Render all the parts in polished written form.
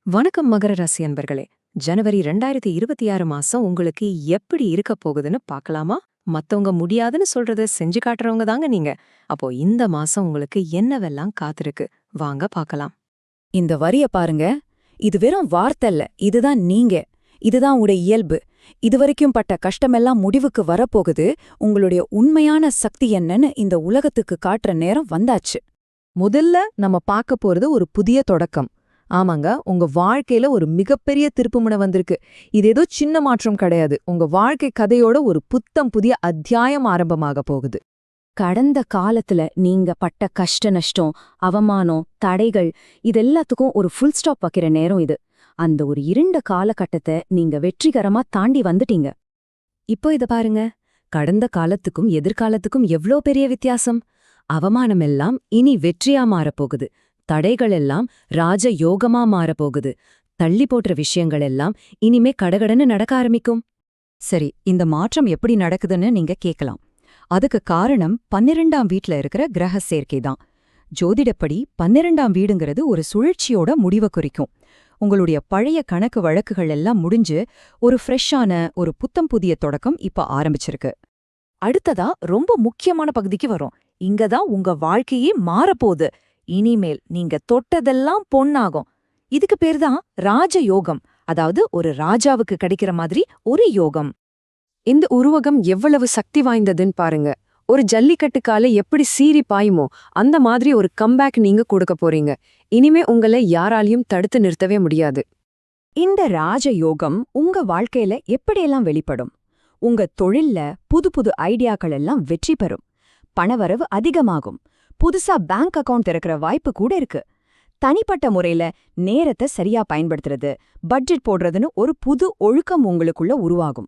வணக்கம் மகர ராசி அன்பர்களே. ஜனவரி 2026 மாசம் உங்களுக்கு எப்படி இருக்க போகுதுன்னு பார்க்கலாமா? மத்தவங்க முடியாதுன்னு சொல்றத செஞ்சு காட்டுறவங்க தாங்க நீங்க. அப்போ இந்த மாசம் உங்களுக்கு என்னவெல்லாம் காத்திருக்கு வாங்க பார்க்கலாம். இந்த வரிய பாருங்க. இது வெறும் வார்த்தை இல்ல, இதுதான் நீங்க. இதுதான் உங்களுடைய இயல்பு. இதுவரைக்கும் பட்ட கஷ்டமெல்லாம் முடிவுக்கு வரப்போகுது. உங்களுடைய உண்மையான சக்தி என்னன்னு இந்த உலகத்துக்கு காட்டுற நேரம் வந்தாச்சு. முதல்ல நம்ம பார்க்க போறது ஒரு புதிய தொடக்கம். ஆமாங்க, உங்க வாழ்க்கையில ஒரு மிகப்பெரிய திருப்புமுனை வந்திருக்கு. இது ஏதோ சின்ன மாற்றம் கிடையாது. உங்க வாழ்க்கை கதையோட ஒரு புத்தம் புதிய அத்தியாயம் ஆரம்பமாக போகுது. கடந்த காலத்துல நீங்க பட்ட கஷ்ட நஷ்டம், அவமானம், தடைகள் இதெல்லாத்துக்கும் ஒரு ஃபுல் ஸ்டாப் வைக்கிற நேரம் இது. அந்த ஒரு இருண்ட காலகட்டத்தை நீங்க வெற்றிகரமா தாண்டி வந்துட்டீங்க. இப்போ இத பாருங்க. கடந்த காலத்துக்கும் எதிர்காலத்துக்கும் எவ்ளோ பெரிய வித்தியாசம். அவமானம் எல்லாம் இனி வெற்றியா மாறப்போகுது. தடைகள் எல்லாம் ராஜ யோகமா மாறப்போகுது. தள்ளி போட்ட விஷயங்கள் எல்லாம் இனிமே கடகடன்னு நடக்க ஆரம்பிக்கும். சரி, இந்த மாற்றம் எப்படி நடக்குதுன்னு நீங்க கேட்கலாம். அதுக்கு காரணம் 12ஆம் வீட்ல இருக்கிற கிரக சேர்க்கைதான். ஜோதிடப்படி 12ஆம் வீடுங்கிறது ஒரு சுழற்சியோட முடிவை குறிக்கும். உங்களுடைய பழைய கணக்கு வழக்குகள் எல்லாம் முடிஞ்சு ஒரு ஃப்ரெஷ்ஷான ஒரு புத்தம் புதிய தொடக்கம் இப்ப ஆரம்பிச்சிருக்கு. அடுத்ததா ரொம்ப முக்கியமான பகுதிக்கு வரும். இங்கதான் உங்க வாழ்க்கையே மாறப்போகுது. இனிமேல் நீங்க தொட்டதெல்லாம் பொன்னாகும். இதுக்கு பேர்தான் ராஜயோகம். அதாவது ஒரு ராஜாவுக்கு கிடைக்கிற மாதிரி ஒரு யோகம். இந்த உருவகம் எவ்வளவு சக்தி வாய்ந்ததுன்னு பாருங்க. ஒரு ஜல்லிக்கட்டு காலை எப்படி சீறி பாயுமோ அந்த மாதிரி ஒரு கம்பேக் நீங்க கொடுக்க போறீங்க. இனிமே உங்களை யாராலையும் தடுத்து நிறுத்தவே முடியாது. இந்த ராஜயோகம் உங்க வாழ்க்கையில எப்படியெல்லாம் வெளிப்படும்? உங்க தொழில்ல புது புது ஐடியாக்கள் எல்லாம் வெற்றி பெறும். பணவரவு அதிகமாகும். புதுசா பேங்க் அக்கவுண்ட் திறக்கிற வாய்ப்பு கூட இருக்கு. தனிப்பட்ட முறையில நேரத்தை சரியா பயன்படுத்துறது, பட்ஜெட் போடுறதுன்னு ஒரு புது ஒழுக்கம் உங்களுக்குள்ள உருவாகும்.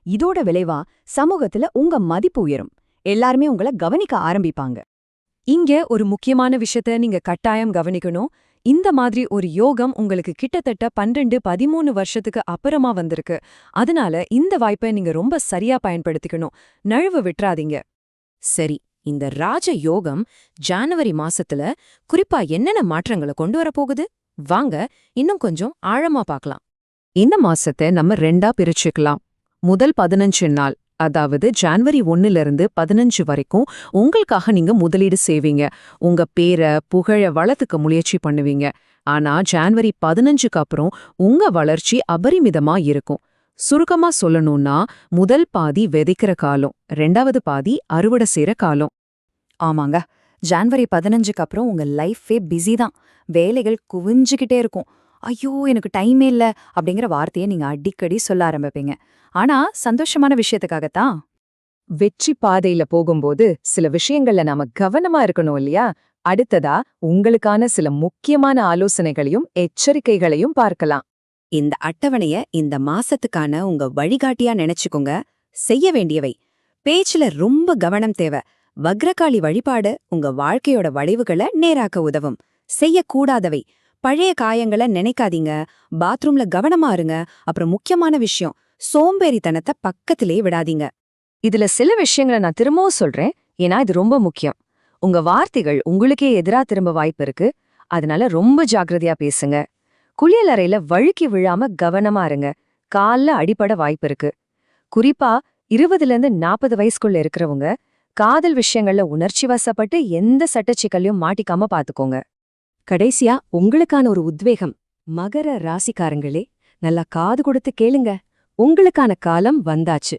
இதோட விளைவா சமூகத்துல உங்க மதிப்பு உயரும். எல்லாருமே உங்களை கவனிக்க ஆரம்பிப்பாங்க. இங்க ஒரு முக்கியமான விஷயத்த நீங்க கட்டாயம் கவனிக்கணும். இந்த மாதிரி ஒரு யோகம் உங்களுக்கு கிட்டத்தட்ட 12-13 வருஷத்துக்கு அப்புறமா வந்திருக்கு. அதனால இந்த வாய்ப்பை நீங்க ரொம்ப சரியா பயன்படுத்திக்கணும். நழுவு விட்டுறாதீங்க. சரி, இந்த ராஜ யோகம் ஜனவரி மாசத்துல குறிப்பா என்னென்ன மாற்றங்களை கொண்டு வரப்போகுது வாங்க இன்னும் கொஞ்சம் ஆழமா பார்க்கலாம். இந்த மாசத்தை நம்ம ரெண்டா பிரிச்சுக்கலாம். முதல் 15 நாள், அதாவது ஜனவரி 1லிருந்து 15 வரைக்கும் உங்களுக்காக நீங்க முதலீடு செய்வீங்க. உங்க பேரை புகழ வளர்த்துக்க முயற்சி பண்ணுவீங்க. ஆனா ஜனவரி 15க்கு அப்புறம் உங்க வளர்ச்சி அபரிமிதமா இருக்கும். சுருக்கமா சொல்லணும்னா முதல் பாதி விதைக்கிற காலம், 2வது பாதி அறுவடை செய்யற காலம். ஆமாங்க, ஜனவரி 15க்கு அப்புறம் உங்க லைஃபே பிஸி தான். வேலைகள் குவிஞ்சுக்கிட்டே இருக்கும். ஐயோ, எனக்கு டைமே இல்ல அப்படிங்கிற வார்த்தையை நீங்க அடிக்கடி சொல்ல ஆரம்பிப்பீங்க. ஆனா சந்தோஷமான விஷயத்துக்காகத்தான். வெற்றி பாதையில போகும்போது சில விஷயங்கள்ல நாம கவனமா இருக்கணும் இல்லையா? அடுத்ததா உங்களுக்கான சில முக்கியமான ஆலோசனைகளையும் எச்சரிக்கைகளையும் பார்க்கலாம். இந்த அட்டவணைய இந்த மாசத்துக்கான உங்க வழிகாட்டியா நினைச்சுக்கோங்க. செய்ய வேண்டியவை: பேச்சுல ரொம்ப கவனம் தேவை. வக்ரகாளி வழிபாடு உங்க வாழ்க்கையோட வளைவுகளை நேராக்க உதவும். செய்யக்கூடாதவை: பழைய காயங்களை நினைக்காதீங்க, பாத்ரூம்ல கவனமா இருங்க. அப்புறம் முக்கியமான விஷயம், சோம்பேறித்தனத்தை பக்கத்திலே விடாதீங்க. இதுல சில விஷயங்களை நான் திரும்பவும் சொல்றேன், ஏன்னா இது ரொம்ப முக்கியம். உங்க வார்த்தைகள் உங்களுக்கே எதிரா திரும்ப வாய்ப்பு இருக்கு. அதனால ரொம்ப ஜாக்கிரதையா பேசுங்க. குளியலறையில வழுக்கி விழாம கவனமா இருங்க. கால்ல அடிபட வாய்ப்பு இருக்கு. குறிப்பா 20லேருந்து 40 வயசுக்குள்ள இருக்கிறவங்க காதல் விஷயங்கள்ல உணர்ச்சி வசப்பட்டு எந்த சட்டச்சிக்கலையும் மாட்டிக்காம பாத்துக்கோங்க. கடைசியா உங்களுக்கான ஒரு உத்வேகம். மகர ராசிக்காரங்களே, நல்லா காது கொடுத்து கேளுங்க. உங்களுக்கான காலம் வந்தாச்சு.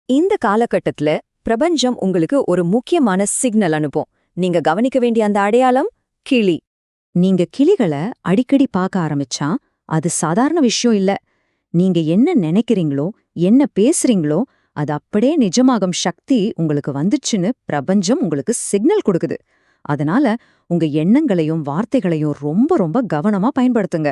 இந்த காலகட்டத்துல பிரபஞ்சம் உங்களுக்கு ஒரு முக்கியமான சிக்னல் அனுப்பும். நீங்க கவனிக்க வேண்டிய அந்த அடையாளம் கிளி. நீங்க கிளிகளை அடிக்கடி பார்க்க ஆரம்பிச்சா அது சாதாரண விஷயம் இல்ல. நீங்க என்ன நினைக்கிறீங்களோ, என்ன பேசுறீங்களோ அது அப்படியே நிஜமாகும் சக்தி உங்களுக்கு வந்துச்சுன்னு பிரபஞ்சம் உங்களுக்கு சிக்னல் கொடுக்குது. அதனால உங்க எண்ணங்களையும் வார்த்தைகளையும் ரொம்ப ரொம்ப கவனமா பயன்படுத்துங்க.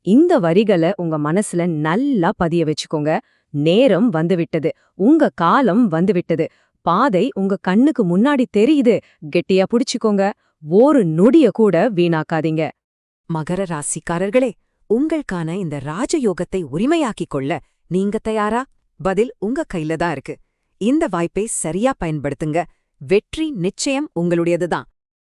இந்த வரிகளை உங்க மனசுல நல்லா பதிய வச்சுக்கோங்க. நேரம் வந்துவிட்டது. உங்க காலம் வந்துவிட்டது. பாதை உங்க கண்ணுக்கு முன்னாடி தெரியுது. கெட்டியா புடிச்சுக்கோங்க. ஒரு நொடிய கூட வீணாக்காதீங்க. மகர ராசிக்காரர்களே, உங்களுக்கான இந்த ராஜயோகத்தை உரிமையாக்கிக் கொள்ள நீங்க தயாரா? பதில் உங்க கையில தான் இருக்கு. இந்த வாய்ப்பை சரியா பயன்படுத்துங்க. வெற்றி நிச்சயம் உங்களுடையதுதான்.